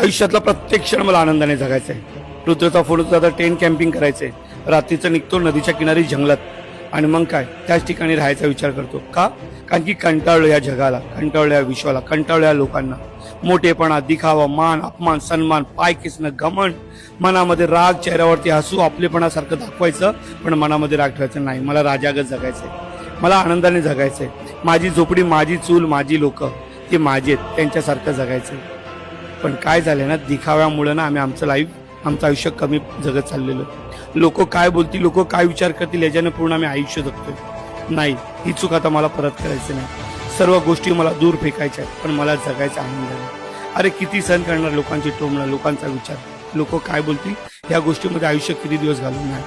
आयुष्यातला प्रत्येक क्षण मला आनंदाने जगायचा आहे. ऋतूचा फोन होता, टेंट कॅम्पिंग करायचंय. रात्रीचं निघतो नदीच्या किनारी जंगलात आणि मग काय त्याच ठिकाणी राहायचा विचार करतो. का? कारण की कंटाळलो या जगाला, कंटाळलो या विश्वाला, कंटाळलो या लोकांना. मोठेपणा, दिखावा, मान अपमान, सन्मान, पाय किसणं, घमंड, मनामध्ये राग, चेहऱ्यावरती हसू, आपलेपणासारखं दाखवायचं पण मनामध्ये राग ठेवायचं नाही. मला राजागत जगायचंय, मला आनंदाने जगायचंय. माझी झोपडी, माझी चूल, माझी लोक ते माझे आहेत, त्यांच्यासारखं जगायचंय. पण काय झालंय ना, दिखाव्यामुळे ना आम्ही आमचं लाईफ, आमचं आयुष्य कमी जगत चाललेलं. लोक काय बोलतील, लोक काय विचार करतील याच्याने पूर्ण आम्ही आयुष्य जगतोय. नाही, ही चूक आता मला परत करायची नाही. सर्व गोष्टी मला दूर फेकायच्या आहेत, पण मला जगायचं आनंदाने. अरे किती सहन करणार लोकांची टोमणं, लोकांचा विचार, लोक काय बोलतील या गोष्टीमध्ये आयुष्य किती दिवस घालून नाही.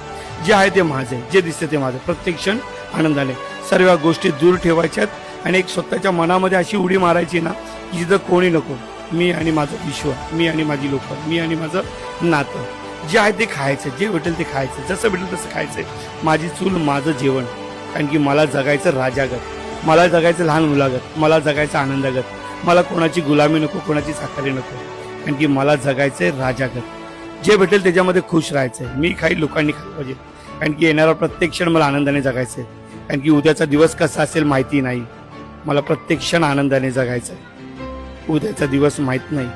जे आहे ते माझे, जे दिसते ते माझं. प्रत्येक क्षण आनंदाने सर्व गोष्टी दूर ठेवायच्यात आणि एक स्वतःच्या मनामध्ये अशी उडी मारायची ना की जिथं कोणी नको. मी आणि माझं विश्व, मी आणि माझी लोक, मी आणि माझं नातं. जे आहे ते खायचं, जे भेटेल ते खायचं, जसं भेटेल तसं खायचंय. माझी चूल, माझं जेवण. कारण की मला जगायचं राजागत, मला जगायचं लहान मुलागत, मला जगायचं आनंदागत. मला कोणाची गुलामी नको, कोणाची साखरी नको. कारण की मला जगायचंय राजागत. जे भेटेल त्याच्यामध्ये खुश राहायचंय. मी काही लोकांनी खाल्लं पाहिजे. कारण की येणारा प्रत्येक क्षण मला आनंदाने जगायचंय. कारण की उद्याचा दिवस कसा असेल माहिती नाही. मला प्रत्येक क्षण आनंदाने जगायचंय. उद्याचा दिवस माहित नाही.